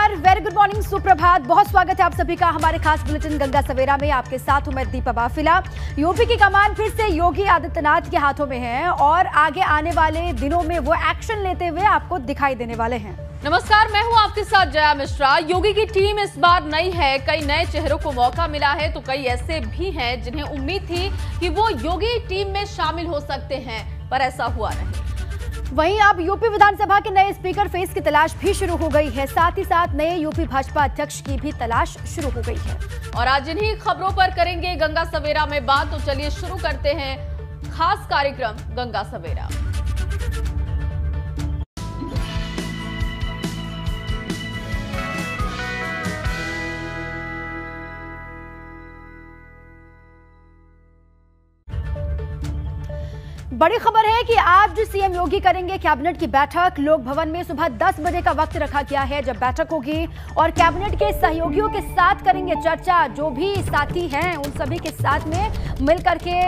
नमस्कार, very good morning, सुप्रभात। बहुत स्वागत है आप सभी का हमारे खास बुलेटिन गंगा सवेरा में। आपके साथ हूं मैं दीपा बाफिला। यूपी की कमान फिर से योगी आदित्यनाथ के हाथों में है और आगे आने वाले दिनों में वो एक्शन लेते हुए आपको दिखाई देने वाले हैं। नमस्कार, मैं हूं आपके साथ जया मिश्रा। योगी की टीम इस बार नई है, कई नए चेहरों को मौका मिला है तो कई ऐसे भी हैं जिन्हें उम्मीद थी कि वो योगी टीम में शामिल हो सकते हैं, पर ऐसा हुआ नहीं। वहीं अब यूपी विधानसभा के नए स्पीकर फेस की तलाश भी शुरू हो गई है, साथ ही साथ नए यूपी भाजपा अध्यक्ष की भी तलाश शुरू हो गई है। और आज इन्हीं खबरों पर करेंगे गंगा सवेरा में बात, तो चलिए शुरू करते हैं खास कार्यक्रम गंगा सवेरा। बड़ी खबर है कि आज सीएम योगी करेंगे कैबिनेट की बैठक। लोक भवन में सुबह 10 बजे का वक्त रखा गया है जब बैठक होगी और कैबिनेट के सहयोगियों के साथ करेंगे चर्चा। जो भी साथी हैं उन सभी के साथ में मिलकर के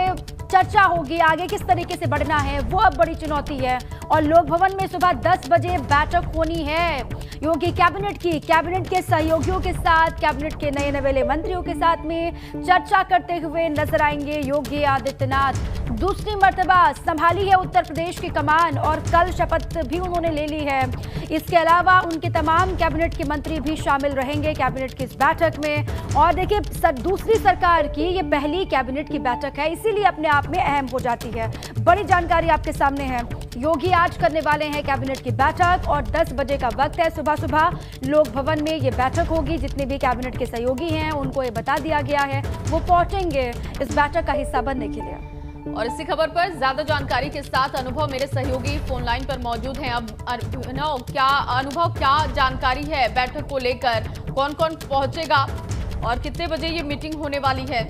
चर्चा होगी, आगे किस तरीके से बढ़ना है वो अब बड़ी चुनौती है। और लोक भवन में सुबह 10 बजे बैठक होनी है योगी कैबिनेट की। कैबिनेट के सहयोगियों के साथ, कैबिनेट के नए नवेले मंत्रियों के साथ में चर्चा करते हुए नजर आएंगे योगी आदित्यनाथ। दूसरी मर्तबा संभाली है उत्तर प्रदेश की कमान और कल शपथ भी उन्होंने ले ली है। इसके अलावा उनके तमाम कैबिनेट के मंत्री भी शामिल रहेंगे कैबिनेट की इस बैठक में। और देखिए, दूसरी सरकार की ये पहली कैबिनेट की बैठक है, इसीलिए अपने आप में अहम हो जाती है। बड़ी जानकारी आपके सामने है। योगी आज करने वाले हैं कैबिनेट की बैठक और 10 बजे का वक्त है। सुबह सुबह लोक भवन में ये बैठक होगी। जितने भी कैबिनेट के सहयोगी हैं उनको ये बता दिया गया है, वो पहुंचेंगे इस बैठक का हिस्सा बनने के लिए। और इसी खबर पर ज्यादा जानकारी के साथ अनुभव मेरे सहयोगी फोन लाइन पर मौजूद हैं। अब अनुभव, क्या जानकारी है बैठक को लेकर? कौन कौन पहुंचेगा और कितने बजे ये मीटिंग होने वाली है?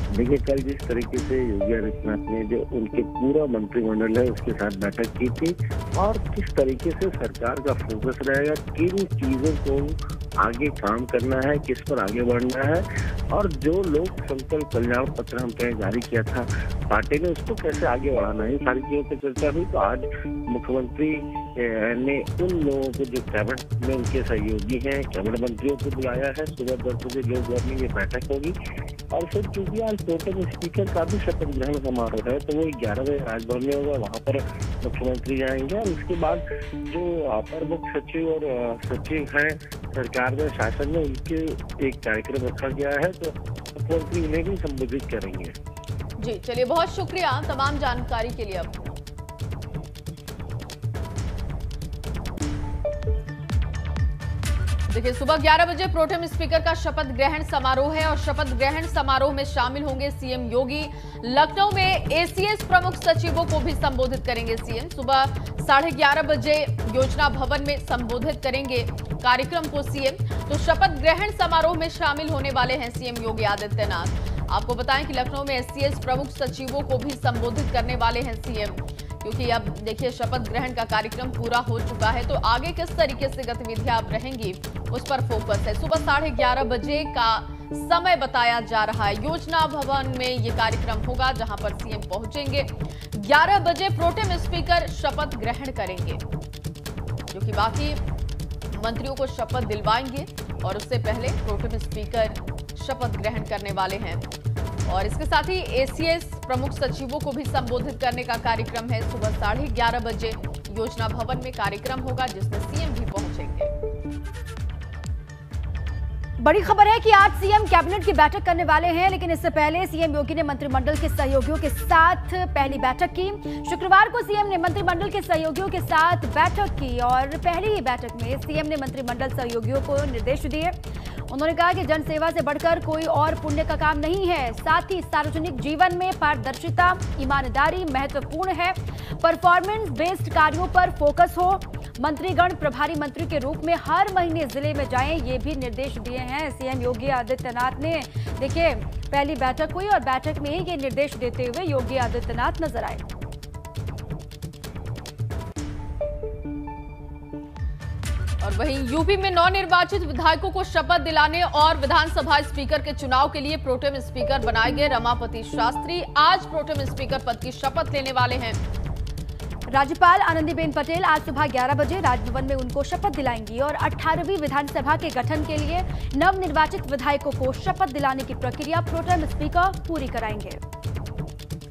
देखिए, कल जिस तरीके से योगी आदित्यनाथ ने जो उनके पूरा मंत्रिमंडल है उसके साथ बैठक की थी और किस तरीके से सरकार का फोकस रहेगा, किन चीजों को आगे काम करना है, किस पर आगे बढ़ना है और जो लोक संकल्प कल्याण पत्र हम कहीं जारी किया था पार्टी ने, उसको कैसे आगे बढ़ाना है, सारी चीजों पर चर्चा हुई। तो आज मुख्यमंत्री ने उन लोगों को जो कैबिनेट में उनके सहयोगी हैं, कैबिनेट मंत्रियों को बुलाया है। सुबह 10 बजे लोक भवन में ये बैठक होगी और फिर क्योंकि आज प्रोटेम स्पीकर का भी शपथ ग्रहण समारोह है तो वो 11 बजे राजभवन में होगा, वहाँ पर मुख्यमंत्री जाएंगे। और उसके बाद जो अपर मुख्य सचिव और सचिव हैं सरकार में, शासन में, उनके एक कार्यक्रम रखा गया है तो मुख्यमंत्री उन्हें भी संबोधित करेंगे। जी चलिए, बहुत शुक्रिया तमाम जानकारी के लिए। अब देखिए, सुबह 11 बजे प्रोटेम स्पीकर का शपथ ग्रहण समारोह है और शपथ ग्रहण समारोह में शामिल होंगे सीएम योगी। लखनऊ में एसीएस प्रमुख सचिवों को भी संबोधित करेंगे सीएम। सुबह 11:30 बजे योजना भवन में संबोधित करेंगे कार्यक्रम को सीएम। तो शपथ ग्रहण समारोह में शामिल होने वाले हैं सीएम योगी आदित्यनाथ। आपको बताएं कि लखनऊ में एसीएस प्रमुख सचिवों को भी संबोधित करने वाले हैं सीएम, क्योंकि अब देखिए शपथ ग्रहण का कार्यक्रम पूरा हो चुका है तो आगे किस तरीके से गतिविधियां अब रहेंगी उस पर फोकस है। सुबह 11:30 बजे का समय बताया जा रहा है। योजना भवन में ये कार्यक्रम होगा जहां पर सीएम पहुंचेंगे। 11 बजे प्रोटेम स्पीकर शपथ ग्रहण करेंगे, जो कि बाकी मंत्रियों को शपथ दिलवाएंगे और उससे पहले प्रोटेम स्पीकर शपथ ग्रहण करने वाले हैं। और इसके साथ ही एसीएस प्रमुख सचिवों को भी संबोधित करने का कार्यक्रम है। सुबह 11:30 बजे योजना भवन में कार्यक्रम होगा जिसमें सीएम भी पहुंचेंगे। बड़ी खबर है कि आज सीएम कैबिनेट की बैठक करने वाले हैं, लेकिन इससे पहले सीएम योगी ने मंत्रिमंडल के सहयोगियों के साथ पहली बैठक की। शुक्रवार को सीएम ने मंत्रिमंडल के सहयोगियों के साथ बैठक की और पहली ही बैठक में सीएम ने मंत्रिमंडल सहयोगियों को निर्देश दिए। उन्होंने कहा कि जनसेवा से बढ़कर कोई और पुण्य का काम नहीं है। साथ ही सार्वजनिक जीवन में पारदर्शिता, ईमानदारी महत्वपूर्ण है। परफॉर्मेंस बेस्ड कार्यों पर फोकस हो। मंत्रीगण प्रभारी मंत्री के रूप में हर महीने जिले में जाएं, ये भी निर्देश दिए हैं सीएम योगी आदित्यनाथ ने। देखिए, पहली बैठक हुई और बैठक में ही ये निर्देश देते हुए योगी आदित्यनाथ नजर आए। और वहीं यूपी में नवनिर्वाचित विधायकों को शपथ दिलाने और विधानसभा स्पीकर के चुनाव के लिए प्रोटेम स्पीकर बनाए गए रमापति शास्त्री आज प्रोटेम स्पीकर पद की शपथ लेने वाले हैं। राज्यपाल आनंदीबेन पटेल आज सुबह 11 बजे राजभवन में उनको शपथ दिलाएंगी और 18वीं विधानसभा के गठन के लिए नवनिर्वाचित विधायकों को शपथ दिलाने की प्रक्रिया प्रोटेम स्पीकर पूरी कराएंगे।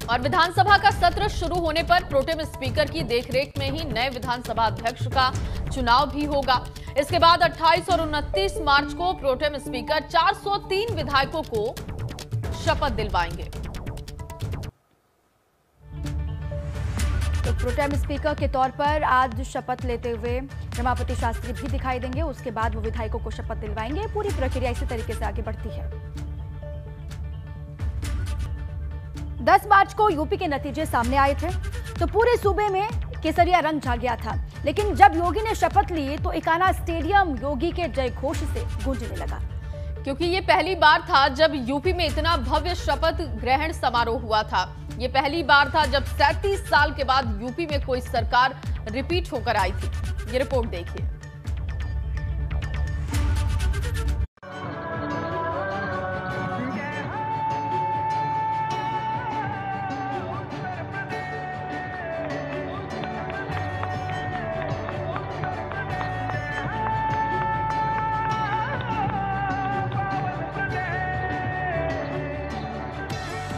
और विधानसभा का सत्र शुरू होने पर प्रोटेम स्पीकर की देखरेख में ही नए विधानसभा अध्यक्ष का चुनाव भी होगा। इसके बाद 28 और 29 मार्च को प्रोटेम स्पीकर 403 विधायकों को शपथ दिलवाएंगे। तो प्रोटेम स्पीकर के तौर पर आज शपथ लेते हुए रमापति शास्त्री भी दिखाई देंगे। उसके बाद वो विधायकों को शपथ दिलवाएंगे। पूरी प्रक्रिया इसी तरीके से आगे बढ़ती है। 10 मार्च को यूपी के नतीजे सामने आए थे तो पूरे सूबे में केसरिया रंग छा गया था, लेकिन जब योगी ने शपथ ली तो इकाना स्टेडियम योगी के जय घोष से गूंजने लगा, क्योंकि ये पहली बार था जब यूपी में इतना भव्य शपथ ग्रहण समारोह हुआ था। ये पहली बार था जब 37 साल के बाद यूपी में कोई सरकार रिपीट होकर आई थी। ये रिपोर्ट देखिए।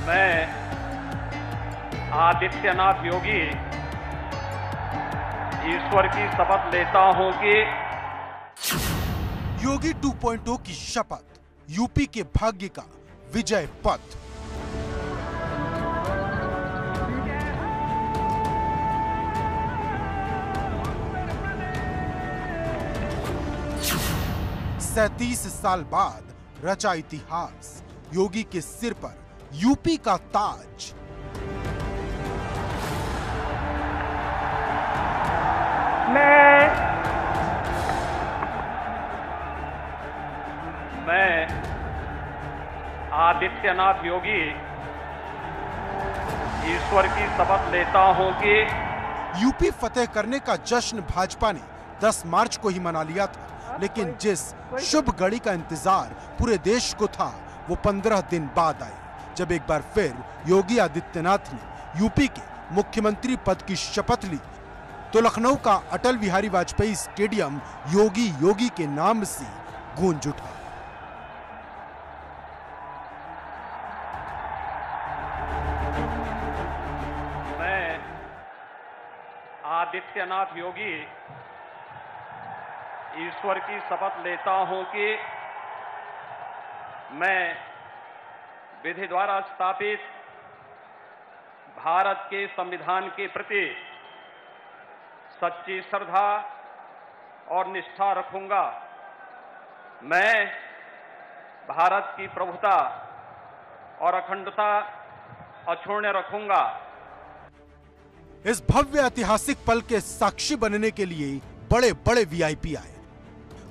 मैं आदित्यनाथ योगी ईश्वर की शपथ लेता हूं कि योगी 2.0 की शपथ, यूपी के भाग्य का विजय पथ। सैंतीस साल बाद रचा इतिहास, योगी के सिर पर यूपी का ताज। मैं आदित्यनाथ योगी ईश्वर की शपथ लेता हूं कि यूपी फतेह करने का जश्न भाजपा ने 10 मार्च को ही मना लिया था, लेकिन जिस शुभ घड़ी का इंतजार पूरे देश को था वो 15 दिन बाद आई, जब एक बार फिर योगी आदित्यनाथ ने यूपी के मुख्यमंत्री पद की शपथ ली तो लखनऊ का अटल बिहारी वाजपेयी स्टेडियम योगी के नाम से गूंज उठा। मैं आदित्यनाथ योगी ईश्वर की शपथ लेता हूं कि मैं विधि द्वारा स्थापित भारत के संविधान के प्रति सच्ची श्रद्धा और निष्ठा रखूंगा। मैं भारत की प्रभुता और अखंडता अक्षुण्ण रखूंगा। इस भव्य ऐतिहासिक पल के साक्षी बनने के लिए बड़े बड़े वीआईपी आए।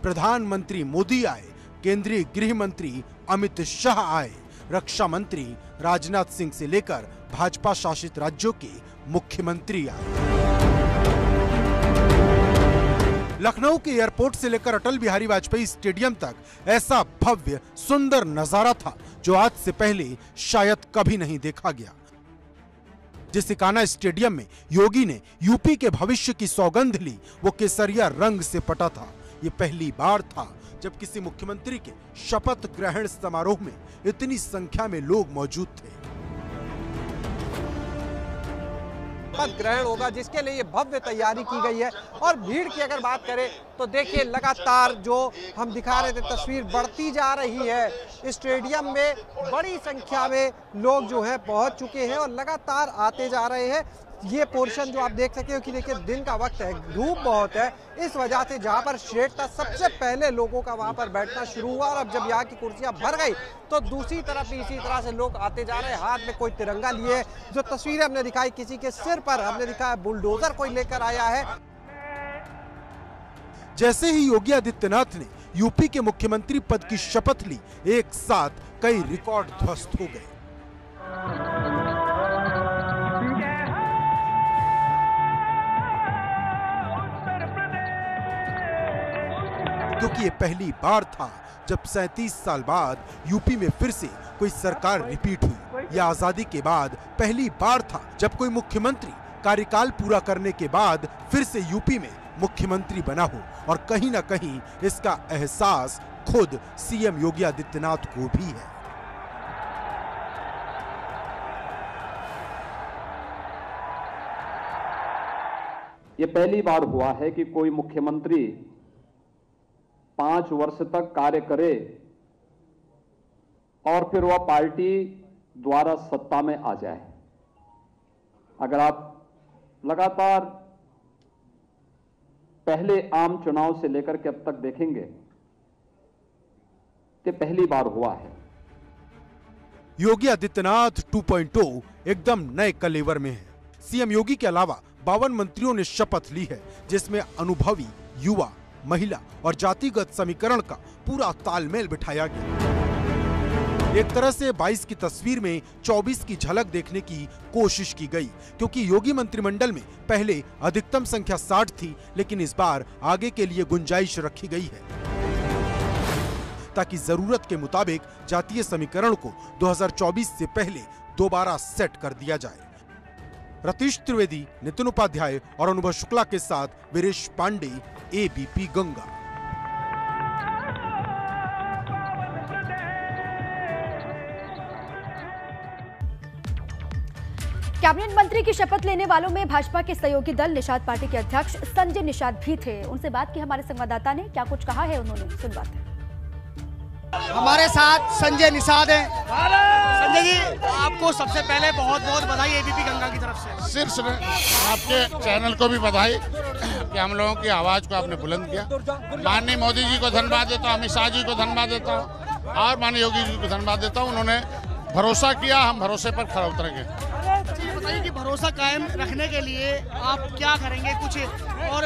प्रधानमंत्री मोदी आए, केंद्रीय गृह मंत्री अमित शाह आए, रक्षा मंत्री राजनाथ सिंह से लेकर भाजपा शासित राज्यों के मुख्यमंत्री आए। लखनऊ के एयरपोर्ट से लेकर अटल बिहारी वाजपेयी स्टेडियम तक ऐसा भव्य सुंदर नजारा था जो आज से पहले शायद कभी नहीं देखा गया। जिस इकाना स्टेडियम में योगी ने यूपी के भविष्य की सौगंध ली वो केसरिया रंग से पटा था। ये पहली बार था जब किसी मुख्यमंत्री के शपथ ग्रहण समारोह में इतनी संख्या में लोग मौजूद थे। शपथ ग्रहण होगा जिसके लिए भव्य तैयारी की गई है। और भीड़ की अगर बात करें तो देखिए लगातार जो हम दिखा रहे थे तस्वीर बढ़ती जा रही है। स्टेडियम में बड़ी संख्या में लोग जो है पहुंच चुके हैं और लगातार आते जा रहे हैं। ये पोर्शन जो आप देख सकते हो कि देखिए दिन का वक्त है, धूप बहुत है, इस वजह से जहां पर शेड था सबसे पहले लोगों का वहां पर बैठना शुरू हुआ और अब जब यहाँ की कुर्सियां भर गई तो दूसरी तरफ भी इसी तरह से लोग आते जा रहे हैं। हाथ में कोई तिरंगा लिए, जो तस्वीरें हमने दिखाई किसी के सिर पर हमने दिखाया बुलडोजर कोई लेकर आया है। जैसे ही योगी आदित्यनाथ ने यूपी के मुख्यमंत्री पद की शपथ ली, एक साथ कई रिकॉर्ड ध्वस्त हो गए। क्योंकि ये पहली बार था जब 37 साल बाद यूपी में फिर से कोई सरकार रिपीट हुई। यह आजादी के बाद पहली बार था जब कोई मुख्यमंत्री कार्यकाल पूरा करने के बाद फिर से यूपी में मुख्यमंत्री बना हो, और कहीं ना कहीं इसका एहसास खुद सीएम योगी आदित्यनाथ को भी है। ये पहली बार हुआ है कि कोई मुख्यमंत्री 5 वर्ष तक कार्य करे और फिर वह पार्टी द्वारा सत्ता में आ जाए। अगर आप लगातार पहले आम चुनाव से लेकर के अब तक देखेंगे तो पहली बार हुआ है। योगी आदित्यनाथ 2.0 एकदम नए कलेवर में है। सीएम योगी के अलावा 52 मंत्रियों ने शपथ ली है, जिसमें अनुभवी, युवा, महिला और जातिगत समीकरण का पूरा तालमेल बिठाया गया। एक तरह से 22 की तस्वीर में 24 की झलक देखने की कोशिश की गई, क्योंकि योगी मंत्रिमंडल में पहले अधिकतम संख्या 60 थी, लेकिन इस बार आगे के लिए गुंजाइश रखी गई है ताकि जरूरत के मुताबिक जातीय समीकरण को 2024 से पहले दोबारा सेट कर दिया जाए। रतीश त्रिवेदी, नितिन उपाध्याय और अनुभव शुक्ला के साथ वीरेश पांडे, एबीपी गंगा। कैबिनेट मंत्री की शपथ लेने वालों में भाजपा के सहयोगी दल निषाद पार्टी के अध्यक्ष संजय निषाद भी थे। उनसे बात की हमारे संवाददाता ने, क्या कुछ कहा है उन्होंने, सुनवाते हैं। हमारे साथ संजय निषाद हैं। संजय जी, आपको सबसे पहले बहुत बहुत बधाई एबीपी गंगा की तरफ से। सिर्फ आपके चैनल को भी बधाई कि हम लोगों की आवाज को आपने बुलंद किया। माननीय मोदी जी को धन्यवाद देता हूँ, अमित शाह जी को धन्यवाद देता हूँ और माननीय योगी जी को धन्यवाद देता हूँ। उन्होंने भरोसा किया, हम भरोसे पर खरा उतरेंगे। बताइए कि भरोसा कायम रखने के लिए आप क्या करेंगे, कुछ और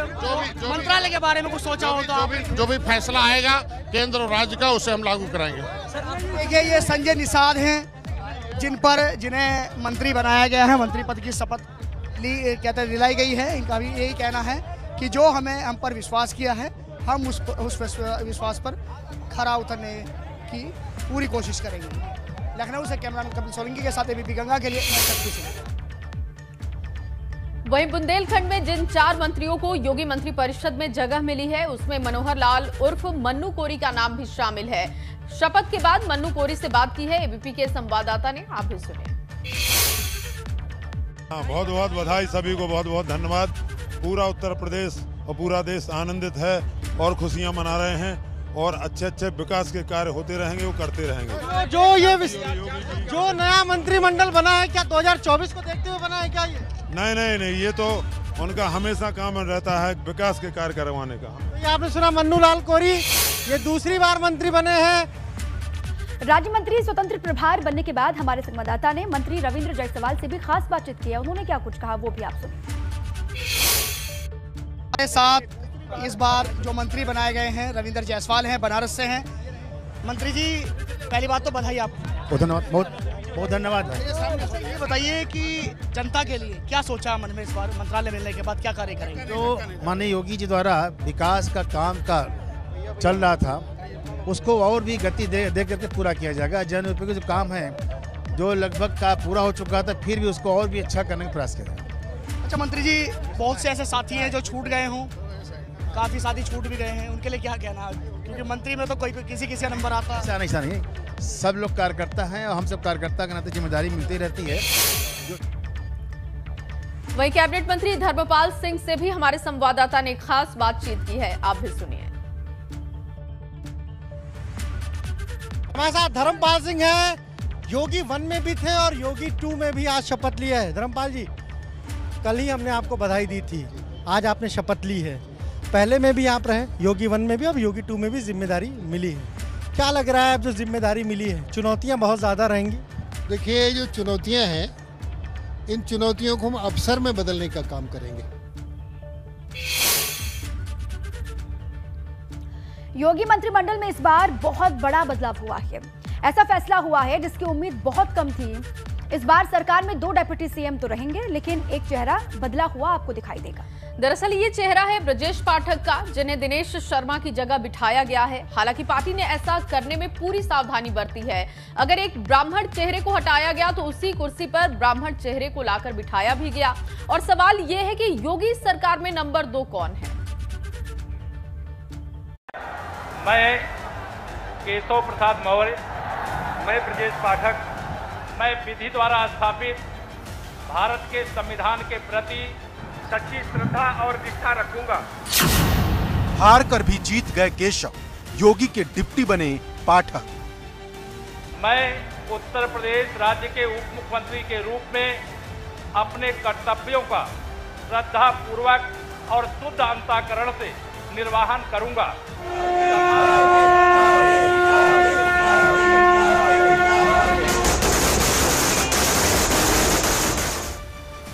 जो मंत्रालय के बारे में कुछ सोचा हो तो जो भी फैसला आएगा केंद्र और राज्य का, उसे हम लागू कराएंगे। देखिए, ये संजय निषाद हैं जिन्हें मंत्री बनाया गया है, मंत्री पद की शपथ दिलाई गई है। इनका भी यही कहना है कि जो हम पर विश्वास किया है, हम उस विश्वास पर खरा उतरने की पूरी कोशिश करेंगे। लखनऊ से कैमरामैन कपिल सोलंकी के साथ एबीपी गंगा के लिए मैं शक्ति सिंह। वहीं बुंदेलखंड में जिन 4 मंत्रियों को योगी मंत्रिपरिषद में जगह मिली है, उसमें मनोहर लाल उर्फ मन्नू कोरी का नाम भी शामिल है। शपथ के बाद मन्नू कोरी से बात की है एबीपी के संवाददाता ने, आप भी सुनिए। बहुत बहुत बधाई, सभी को बहुत बहुत धन्यवाद। पूरा उत्तर प्रदेश और पूरा देश आनंदित है और खुशियां मना रहे हैं और अच्छे अच्छे विकास के कार्य होते रहेंगे, वो करते रहेंगे। जो नया मंत्रिमंडल बना है, क्या 2024 को देखते हुए बना है क्या ये? नहीं, ये तो उनका हमेशा काम रहता है विकास के कार्य करवाने का। तो आपने सुना मन्नू लाल कोरी ये दूसरी बार मंत्री बने हैं। राज्य मंत्री स्वतंत्र प्रभार बनने के बाद हमारे संवाददाता ने मंत्री रविंद्र जायसवाल से भी खास बातचीत की है। उन्होंने क्या कुछ कहा वो भी आप सुनिए। हमारे साथ इस बार जो मंत्री बनाए गए हैं रविंद्र जायसवाल हैं, बनारस से हैं। मंत्री जी, पहली बात तो बधाई आपको। बहुत धन्यवाद। ये बताइए कि जनता के लिए क्या सोचा मन में इस बार मंत्रालय मिलने के बाद, क्या कार्य करेंगे? जो माननीय योगी जी द्वारा विकास का काम का चल रहा था, उसको और भी गति दे करके पूरा किया जाएगा। जन उपयोगी जो काम है, जो लगभग का पूरा हो चुका था, फिर भी उसको और भी अच्छा करने का प्रयास किया जाएगा। अच्छा मंत्री जी, बहुत से ऐसे साथी हैं जो छूट गए हों, काफी साथी छूट भी गए हैं, उनके लिए क्या कहना है? क्योंकि मंत्री में तो कोई किसी का नंबर आता है। ऐसा नहीं, सब लोग कार्यकर्ता हैं और हम सब कार्यकर्ता के नाते जिम्मेदारी मिलती रहती है। वहीं कैबिनेट मंत्री धर्मपाल सिंह से भी हमारे संवाददाता ने खास बातचीत की है, आप भी सुनिए। हमारे साथ धर्मपाल सिंह हैं, योगी 1 में भी थे और योगी 2 में भी आज शपथ लिया है। धर्मपाल जी, कल ही हमने आपको बधाई दी थी, आज आपने शपथ ली है। पहले में भी आप रहे, योगी 1 में भी, अब योगी 2 में भी जिम्मेदारी मिली है। क्या लग रहा है अब जो जिम्मेदारी मिली है, चुनौतियां बहुत ज़्यादा रहेंगी? देखिए, जो चुनौतियां हैं, इन चुनौतियों को हम अवसर में बदलने का काम करेंगे। योगी मंत्रिमंडल में इस बार बहुत बड़ा बदलाव हुआ है। ऐसा फैसला हुआ है जिसकी उम्मीद बहुत कम थी। इस बार सरकार में 2 डिप्टी सीएम तो रहेंगे, लेकिन एक चेहरा बदला हुआ आपको दिखाई देगा। दरअसल ये चेहरा है ब्रजेश पाठक का, जिन्हें दिनेश शर्मा की जगह बिठाया गया है। हालांकि पार्टी ने ऐसा करने में पूरी सावधानी बरती है। अगर एक ब्राह्मण चेहरे को हटाया गया तो उसी कुर्सी पर ब्राह्मण चेहरे को लाकर बिठाया भी गया। और सवाल ये है कि योगी सरकार में नंबर 2 कौन है? मैं केशव प्रसाद मौर्य, मैं ब्रजेश पाठक, मैं विधि द्वारा स्थापित भारत के संविधान के प्रति सच्ची श्रद्धा और निष्ठा रखूंगा। हार कर भी जीत गए केशव, योगी के डिप्टी बने पाठक। मैं उत्तर प्रदेश राज्य के उप मुख्यमंत्री के रूप में अपने कर्तव्यों का श्रद्धा पूर्वक और शुद्ध अंतःकरण से निर्वहन करूंगा।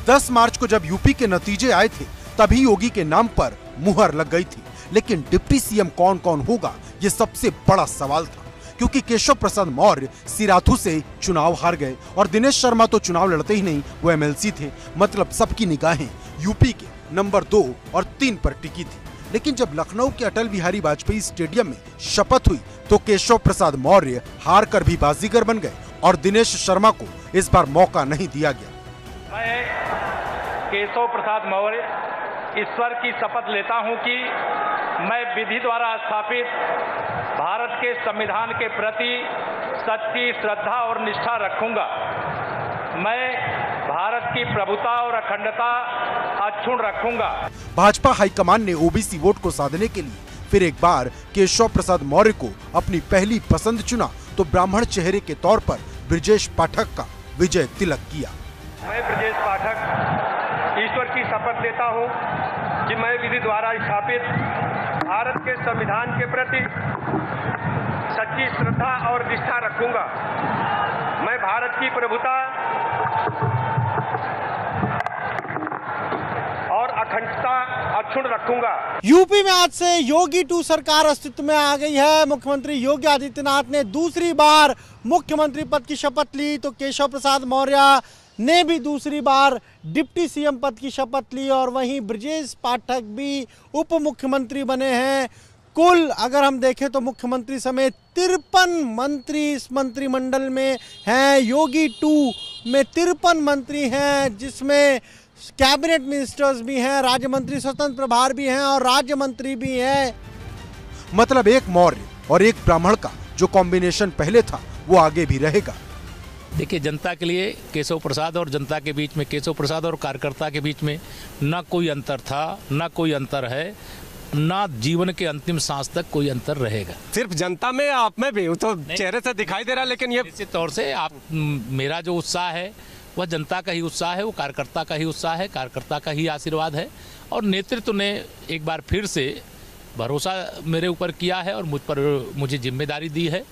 10 मार्च को जब यूपी के नतीजे आए थे तभी योगी के नाम पर मुहर लग गई थी, लेकिन डिप्टी सीएम कौन कौन होगा ये सबसे बड़ा सवाल था, क्योंकि केशव प्रसाद मौर्य सिराथू से चुनाव हार गए और दिनेश शर्मा तो चुनाव लड़ते ही नहीं, वो एमएलसी थे। मतलब सबकी निगाहें यूपी के नंबर 2 और 3 पर टिकी थी। लेकिन जब लखनऊ के अटल बिहारी वाजपेयी स्टेडियम में शपथ हुई तो केशव प्रसाद मौर्य हार कर भी बाजीगर बन गए और दिनेश शर्मा को इस बार मौका नहीं दिया गया। मैं केशव प्रसाद मौर्य ईश्वर की शपथ लेता हूं कि मैं विधि द्वारा स्थापित भारत के संविधान के प्रति सच्ची श्रद्धा और निष्ठा रखूंगा। मैं भारत की प्रभुता और अखंडता अक्षुण्ण रखूंगा। भाजपा हाईकमान ने ओबीसी वोट को साधने के लिए फिर एक बार केशव प्रसाद मौर्य को अपनी पहली पसंद चुना तो ब्राह्मण चेहरे के तौर पर ब्रजेश पाठक का विजय तिलक किया। मैं ब्रजेश पाठक ईश्वर की शपथ लेता हूं कि मैं विधि द्वारा स्थापित भारत के संविधान के प्रति सच्ची श्रद्धा और निष्ठा रखूंगा। मैं भारत की प्रभुता और अखंडता अक्षुण्ण रखूंगा। यूपी में आज से योगी 2 सरकार अस्तित्व में आ गई है। मुख्यमंत्री योगी आदित्यनाथ ने दूसरी बार मुख्यमंत्री पद की शपथ ली तो केशव प्रसाद मौर्य ने भी दूसरी बार डिप्टी सीएम पद की शपथ ली और वहीं ब्रजेश पाठक भी उप मुख्यमंत्री बने हैं। कुल अगर हम देखें तो मुख्यमंत्री समेत 53 मंत्री इस मंत्रिमंडल में हैं। योगी 2 में 53 मंत्री हैं, जिसमें कैबिनेट मिनिस्टर्स भी हैं, राज्य मंत्री स्वतंत्र प्रभार भी हैं और राज्य मंत्री भी हैं। मतलब एक मौर्य और एक ब्राह्मण का जो कॉम्बिनेशन पहले था वो आगे भी रहेगा। देखिए, जनता के लिए केशव प्रसाद और जनता के बीच में, केशव प्रसाद और कार्यकर्ता के बीच में ना कोई अंतर था, ना कोई अंतर है, ना जीवन के अंतिम सांस तक कोई अंतर रहेगा। सिर्फ जनता में, आप में भी तो चेहरे से दिखाई दे रहा है, लेकिन ये निश्चित तौर से मेरा जो उत्साह है वह जनता का ही उत्साह है, वो कार्यकर्ता का ही उत्साह है, कार्यकर्ता का ही आशीर्वाद है और नेतृत्व ने एक बार फिर से भरोसा मेरे ऊपर किया है और मुझे जिम्मेदारी दी है।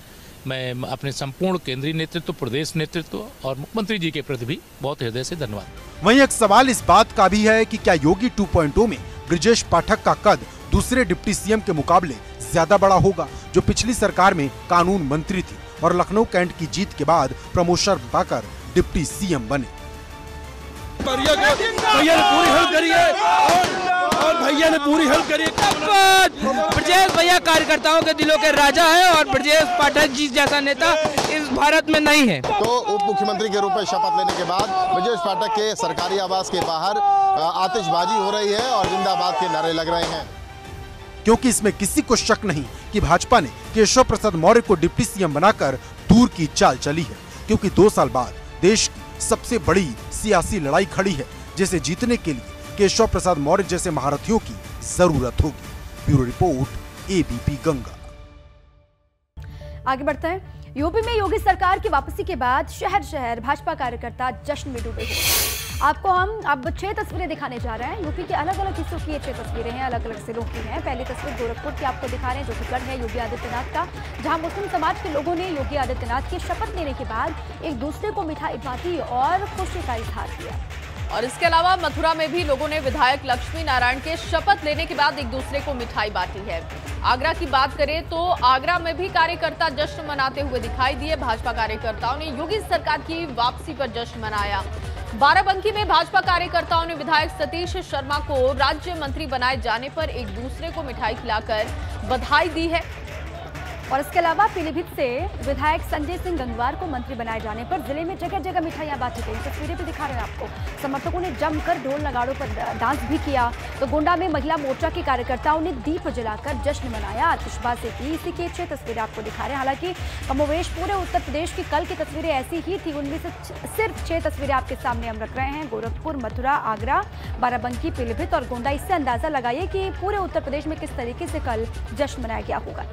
मैं अपने संपूर्ण केंद्रीय नेतृत्व, प्रदेश नेतृत्व और मुख्यमंत्री जी के प्रति भी बहुत हृदय से धन्यवाद। वहीं एक सवाल इस बात का भी है कि क्या योगी 2.0 में ब्रजेश पाठक का कद दूसरे डिप्टी सीएम के मुकाबले ज्यादा बड़ा होगा, जो पिछली सरकार में कानून मंत्री थी और लखनऊ कैंट की जीत के बाद प्रमोशन पाकर डिप्टी सीएम बने। भैया ने पूरी हेल्प करी है और भैया ने पूरी हेल्प करी। ब्रजेश भैया कार्यकर्ताओं के दिलों के राजा है और ब्रजेश पाठक जी जैसा नेता इस भारत में नहीं है। तो उप मुख्यमंत्री के रूप में शपथ लेने के बाद ब्रजेश पाठक के सरकारी आवास के बाहर आतिशबाजी हो रही है और जिंदाबाद के नारे लग रहे हैं, क्योंकि इसमें किसी को शक नहीं कि भाजपा ने केशव प्रसाद मौर्य को डिप्टी सीएम बनाकर दूर की चाल चली है, क्योंकि 2 साल बाद देश की सबसे बड़ी सियासी लड़ाई खड़ी है, जिसे जीतने के लिए केशव प्रसाद मौर्य जैसे महारथियों की जरूरत होगी। Bureau report, ABP Ganga. आगे बढ़ते हैं। यूपी में योगी सरकार की वापसी के बाद शहर शहर भाजपा कार्यकर्ता जश्न में डूबे हुए। आपको हम अब 6 तस्वीरें दिखाने जा रहे हैं। यूपी के अलग अलग हिस्सों की ये 6 तस्वीरें हैं, अलग अलग जिलों की हैं। पहली तस्वीर गोरखपुर की आपको दिखा रहे हैं, जो कि गढ़ है योगी आदित्यनाथ का, जहां मुस्लिम समाज के लोगों ने योगी आदित्यनाथ की शपथ लेने के बाद एक दूसरे को मिठाई बांटी और खुशी का इजहार किया। और इसके अलावा मथुरा में भी लोगों ने विधायक लक्ष्मी नारायण के शपथ लेने के बाद एक दूसरे को मिठाई बांटी है। आगरा की बात करें तो आगरा में भी कार्यकर्ता जश्न मनाते हुए दिखाई दिए। भाजपा कार्यकर्ताओं ने योगी सरकार की वापसी पर जश्न मनाया। बाराबंकी में भाजपा कार्यकर्ताओं ने विधायक सतीश शर्मा को राज्य मंत्री बनाए जाने पर एक दूसरे को मिठाई खिलाकर बधाई दी है। और इसके अलावा पीलीभीत से विधायक संजय सिंह गंगवार को मंत्री बनाए जाने पर जिले में जगह जगह मिठाइयां बांटी गई। तस्वीरें भी दिखा रहे हैं आपको। समर्थकों ने जमकर ढोल नगाड़ों पर डांस भी किया। तो गोंडा में महिला मोर्चा के कार्यकर्ताओं ने दीप जलाकर जश्न मनाया, आतिशबाजी की। इसी की 6 तस्वीरें आपको दिखा रहे हैं। हालांकि कमोवेश पूरे उत्तर प्रदेश की कल की तस्वीरें ऐसी ही थी। उनमें से सिर्फ 6 तस्वीरें आपके सामने हम रख रहे हैं। गोरखपुर, मथुरा, आगरा, बाराबंकी, पीलीभीत और गोंडा। इससे अंदाजा लगाइए कि पूरे उत्तर प्रदेश में किस तरीके से कल जश्न मनाया गया होगा।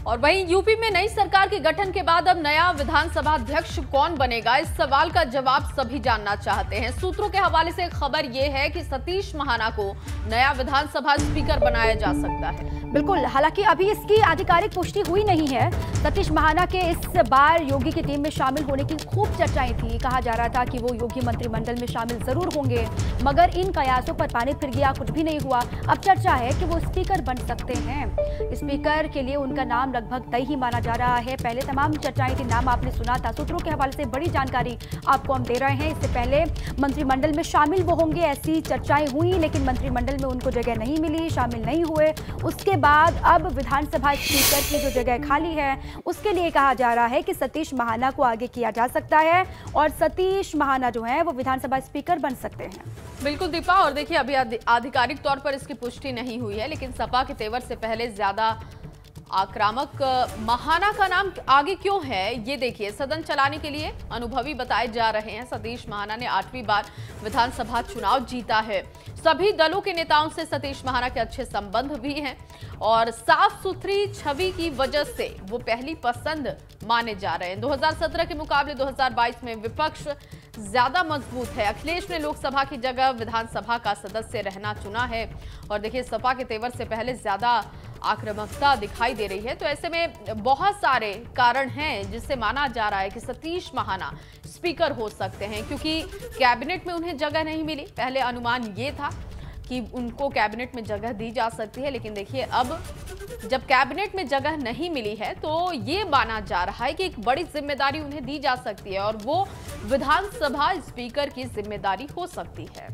और वहीं यूपी में नई सरकार के गठन के बाद अब नया विधानसभा अध्यक्ष कौन बनेगा, इस सवाल का जवाब सभी जानना चाहते हैं। सूत्रों के हवाले से खबर यह है कि सतीश महाना को नया विधानसभा स्पीकर बनाया जा सकता है। बिल्कुल, हालांकि अभी इसकी आधिकारिक पुष्टि हुई नहीं है। सतीश महाना के इस बार योगी की टीम में शामिल होने की खूब चर्चाएं थी। कहा जा रहा था कि वो योगी मंत्रिमंडल में शामिल जरूर होंगे, मगर इन कयासों पर पानी फिर गया, कुछ भी नहीं हुआ। अब चर्चा है कि वो स्पीकर बन सकते हैं। स्पीकर के लिए उनका नाम लगभग तय ही माना जा रहा है। पहले तमाम चर्चाएं थी, नाम आपने सुना था। सूत्रों के हवाले से बड़ी जानकारी आपको हम दे रहे हैं। इससे पहले मंत्रिमंडल में शामिल वो होंगे, ऐसी चर्चाएं हुई, लेकिन मंत्रिमंडल में उनको जगह नहीं मिली, शामिल नहीं हुए। उसके बाद अब विधानसभा स्पीकर की जो जगह खाली है, उसके लिए कहा जा रहा है कि सतीश महाना को आगे किया जा सकता है और सतीश महाना जो है वो विधानसभा स्पीकर बन सकते हैं। बिल्कुल दीपा, और देखिए अभी आधिकारिक तौर पर इसकी पुष्टि नहीं हुई है, लेकिन सपा के तेवर से पहले ज्यादा आक्रामक महाना का नाम आगे क्यों है, ये देखिए। सदन चलाने के लिए अनुभवी बताए जा रहे हैं। सतीश महाना ने 8वीं बार विधानसभा चुनाव जीता है। सभी दलों के नेताओं से सतीश महाना के अच्छे संबंध भी हैं और साफ सुथरी छवि की वजह से वो पहली पसंद माने जा रहे हैं। 2017 के मुकाबले 2022 में विपक्ष ज्यादा मजबूत है। अखिलेश ने लोकसभा की जगह विधानसभा का सदस्य रहना चुना है और देखिए सपा के तेवर से पहले ज्यादा आक्रामकता दिखाई दे रही है। तो ऐसे में बहुत सारे कारण हैं जिससे माना जा रहा है कि सतीश महाना स्पीकर हो सकते हैं, क्योंकि कैबिनेट में उन्हें जगह नहीं मिली। पहले अनुमान ये था कि उनको कैबिनेट में जगह दी जा सकती है, लेकिन देखिए अब जब कैबिनेट में जगह नहीं मिली है तो ये माना जा रहा है कि एक बड़ी जिम्मेदारी उन्हें दी जा सकती है और वो विधानसभा स्पीकर की जिम्मेदारी हो सकती है।